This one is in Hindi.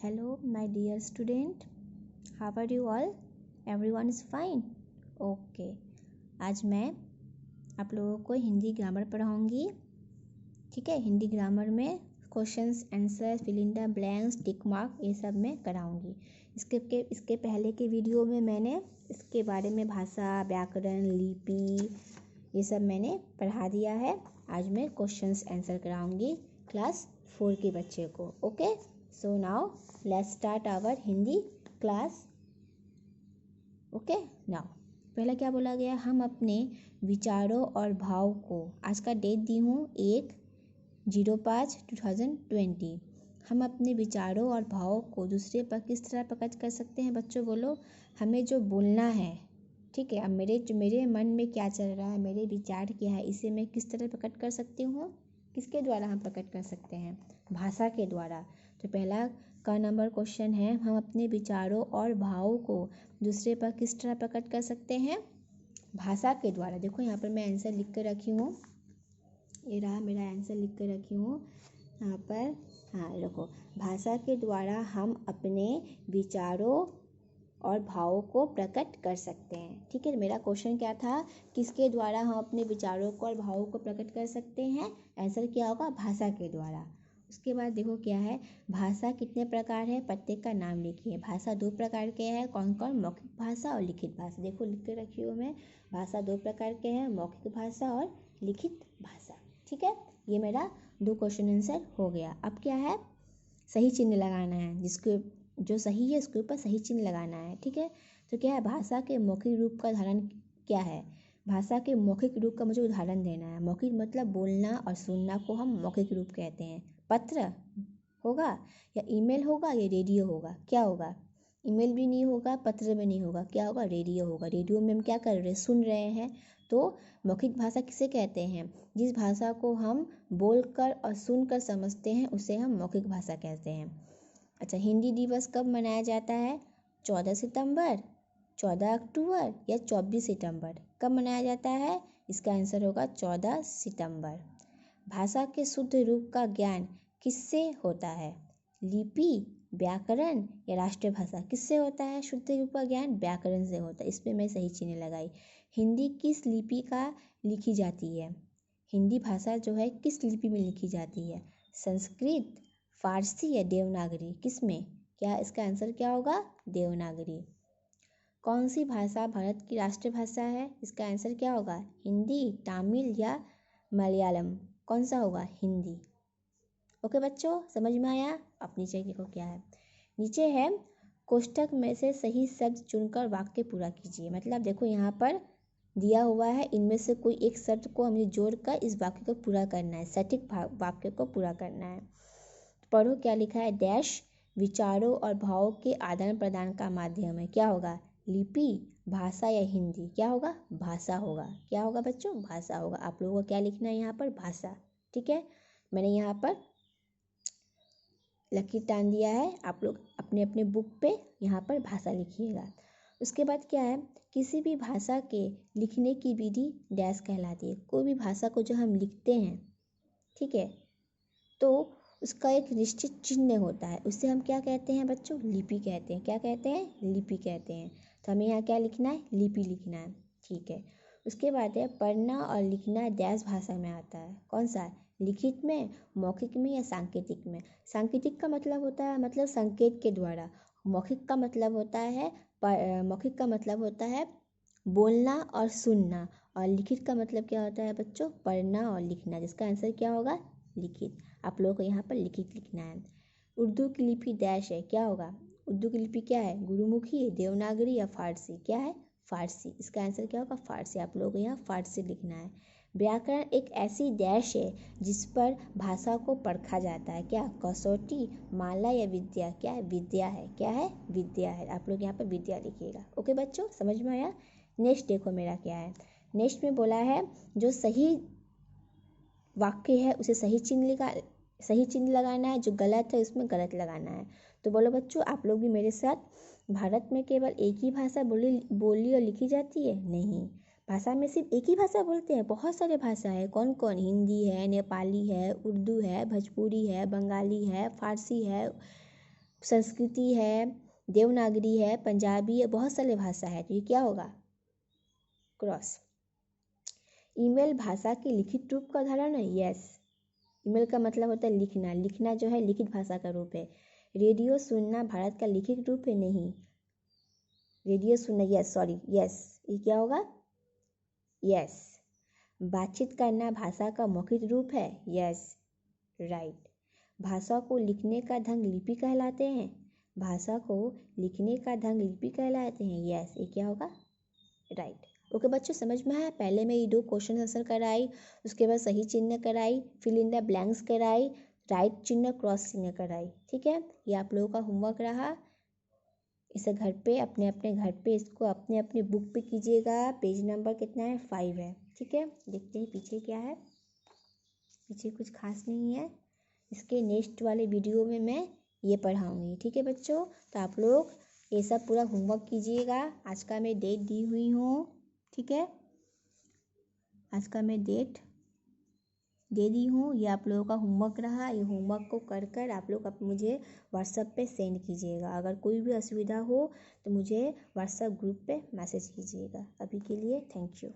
Hello, my dear student. How are you all? Everyone is fine. Okay. आज मैं आप लोगों को हिंदी ग्रामर पढ़ाऊंगी. ठीक है, हिंदी ग्रामर में questions, answer, fill in the blanks, tick mark, ये सब मैं कराऊंगी. इसके पहले के वीडियो में मैंने इसके बारे में भाषा, व्याकरण, लिपि ये सब मैंने पढ़ा दिया है. आज मैं क्वेश्चंस आंसर कराऊंगी क्लास 4 के बच्चे को. Okay, so now let's start our Hindi class. Okay, now पहला क्या बोला गया, हम अपने विचारों और भाव को, आज का डेट दी हूँ 1/05/2020. हम अपने विचारों और भावों को दूसरे पर किस तरह प्रकट कर सकते हैं बच्चों? बोलो. हमें जो बोलना है, ठीक है, अब मेरे मन में क्या चल रहा है, मेरे विचार क्या है, इसे मैं किस तरह प्रकट कर सकती हूँ? किसके द्वारा हम प्रकट कर सकते हैं? भाषा के द्वारा. तो पहला का नंबर क्वेश्चन है, हम अपने विचारों और भावों को दूसरे पर किस तरह प्रकट कर सकते हैं? भाषा के द्वारा. देखो यहाँ पर मैं आंसर लिख कर रखी हूँ. ये रहा मेरा आंसर लिख कर रखी हूँ यहाँ पर. हाँ, देखो, भाषा के द्वारा हम अपने विचारों और भावों को प्रकट कर सकते हैं. ठीक है, मेरा क्वेश्चन क्या था, किसके द्वारा हम अपने विचारों को और भावों को प्रकट कर सकते हैं? आंसर क्या होगा? भाषा के द्वारा. उसके बाद देखो क्या है, भाषा कितने प्रकार है, प्रत्येक का नाम लिखिए. भाषा 2 प्रकार के हैं. कौन कौन? मौखिक भाषा और लिखित भाषा. देखो लिख के रखी हूँ मैं. भाषा 2 प्रकार के हैं, मौखिक भाषा और लिखित भाषा. ठीक है, ये मेरा 2 क्वेश्चन आंसर हो गया. अब क्या है, सही चिन्ह लगाना है. जिसको जो सही है उसके ऊपर सही चिन्ह लगाना है. ठीक है, तो क्या है, भाषा के मौखिक रूप का उदाहरण क्या है? भाषा के मौखिक रूप का मुझे उदाहरण देना है. मौखिक मतलब बोलना और सुनना को हम मौखिक रूप कहते हैं. पत्र होगा या ईमेल होगा या रेडियो होगा? क्या होगा? ईमेल भी नहीं होगा, पत्र भी नहीं होगा. क्या होगा? रेडियो होगा. रेडियो में हम क्या कर रहे हैं? सुन रहे हैं. तो मौखिक भाषा किसे कहते हैं? जिस भाषा को हम बोलकर और सुनकर समझते हैं उसे हम मौखिक भाषा कहते हैं. अच्छा, हिंदी दिवस कब मनाया जाता है? 14 सितंबर, 14 अक्टूबर या 24 सितंबर? कब मनाया जाता है? इसका आंसर होगा 14 सितंबर. भाषा के शुद्ध रूप का ज्ञान किससे होता है? लिपि, व्याकरण या राष्ट्रीय भाषा? किससे होता है शुद्ध रूप का ज्ञान? व्याकरण से होता है. इस पर मैं सही चिन्ह लगाई. हिंदी किस लिपि का लिखी जाती है? हिंदी भाषा जो है किस लिपि में लिखी जाती है? संस्कृत, फारसी या देवनागरी? किस में? क्या इसका आंसर क्या होगा? देवनागरी. कौन सी भाषा भारत की राष्ट्रीय भाषा है? इसका आंसर क्या होगा? हिंदी, तमिल या मलयालम? कौन सा होगा? हिंदी. ओके बच्चों, समझ में आया? अब नीचे देखो क्या है. नीचे है, कोष्ठक में से सही शब्द चुनकर वाक्य पूरा कीजिए. मतलब देखो यहाँ पर दिया हुआ है, इनमें से कोई एक शब्द को हमें जोड़कर इस वाक्य को पूरा करना है, सटीक वाक्य को पूरा करना है. पढ़ो क्या लिखा है. डैश विचारों और भावों के आदान प्रदान का माध्यम है. क्या होगा? लिपि, भाषा या हिंदी? क्या होगा? भाषा होगा. क्या होगा बच्चों? भाषा होगा. आप लोगों को क्या लिखना है यहाँ पर? भाषा. ठीक है, मैंने यहाँ पर लकीर टान दिया है. आप लोग अपने अपने बुक पे यहाँ पर भाषा लिखिएगा. उसके बाद क्या है, किसी भी भाषा के लिखने की विधि डैश कहलाती है. कोई भी भाषा को जो हम लिखते हैं, ठीक है, तो उसका एक निश्चित चिन्ह होता है. उससे हम क्या कहते हैं बच्चों? लिपि कहते हैं. क्या कहते हैं? लिपि कहते हैं. तो हमें यहाँ क्या लिखना है? लिपि लिखना है. ठीक है, उसके बाद है, पढ़ना और लिखना डैश भाषा में आता है. कौन सा? लिखित में, मौखिक में या सांकेतिक में? सांकेतिक का मतलब होता है मतलब संकेत के द्वारा. मौखिक का मतलब होता है बोलना और सुनना. और लिखित का मतलब क्या होता है बच्चों? पढ़ना और लिखना. जिसका आंसर क्या होगा? लिखित. आप लोगों को यहाँ पर लिखित लिखना है. उर्दू की लिपि डैश है. क्या होगा? उर्दू की लिपि क्या है? गुरुमुखी, देवनागरी या फारसी? क्या है? फारसी. इसका आंसर क्या होगा? फारसी. आप लोगों को यहाँ फारसी लिखना है. व्याकरण एक ऐसी डैश है जिस पर भाषा को परखा जाता है. क्या? कसौटी, माला या विद्या? क्या है? विद्या है. क्या है? विद्या है. आप लोग यहाँ पर विद्या लिखिएगा. ओके बच्चों, समझ में आया? नेक्स्ट देखो मेरा क्या है. नेक्स्ट में बोला है, जो सही वाक्य है उसे सही चिन्ह लगाना है. जो गलत है उसमें गलत लगाना है. तो बोलो बच्चों, आप लोग भी मेरे साथ. भारत में केवल एक ही भाषा बोली और लिखी जाती है? नहीं, भाषा में सिर्फ एक ही भाषा बोलते हैं. बहुत सारे भाषा है. कौन कौन? हिंदी है, नेपाली है, उर्दू है, भोजपुरी है, बंगाली है, फारसी है, संस्कृति है, देवनागरी है, पंजाबी है, बहुत सारे भाषा है। तो ये क्या होगा? क्रॉस। ईमेल भाषा के लिखित रूप का उदाहरण है। यस, ईमेल का मतलब होता है लिखना। लिखना जो है लिखित भाषा का रूप है। रेडियो सुनना भारत का लिखित रूप है। नहीं, रेडियो सुनना, यस सॉरी, यस, ये क्या होगा? यस। बातचीत करना भाषा का मौखिक रूप है। Yes, right. भाषा को लिखने का ढंग लिपि कहलाते हैं। भाषा को लिखने का ढंग लिपि कहलाते हैं। यस, ये क्या होगा? राइट। ओके बच्चों, समझ में आया? पहले मैं ये 2 क्वेश्चन आंसर कराई, उसके बाद सही चिन्ह कराई, फिल इन द ब्लैंक्स कराई, राइट चिन्ह, क्रॉस चिन्ह कराई। ठीक है, ये आप लोगों का होमवर्क रहा। इसे घर पे अपने अपने घर पे इसको अपने अपने बुक पे कीजिएगा। पेज नंबर कितना है? 5 है। ठीक है, देखते हैं पीछे क्या है। पीछे कुछ खास नहीं है। इसके नेक्स्ट वाले वीडियो में मैं ये पढ़ाऊँगी। ठीक है बच्चों, तो आप लोग ये सब पूरा होमवर्क कीजिएगा। आज का मैं डेट दी हुई हूँ। ठीक है, आज का मैं डेट दे दी हूँ। ये आप लोगों का होमवर्क रहा। ये होमवर्क को कर कर आप लोग मुझे व्हाट्सएप पे सेंड कीजिएगा। अगर कोई भी असुविधा हो तो मुझे व्हाट्सएप ग्रुप पे मैसेज कीजिएगा। अभी के लिए थैंक यू।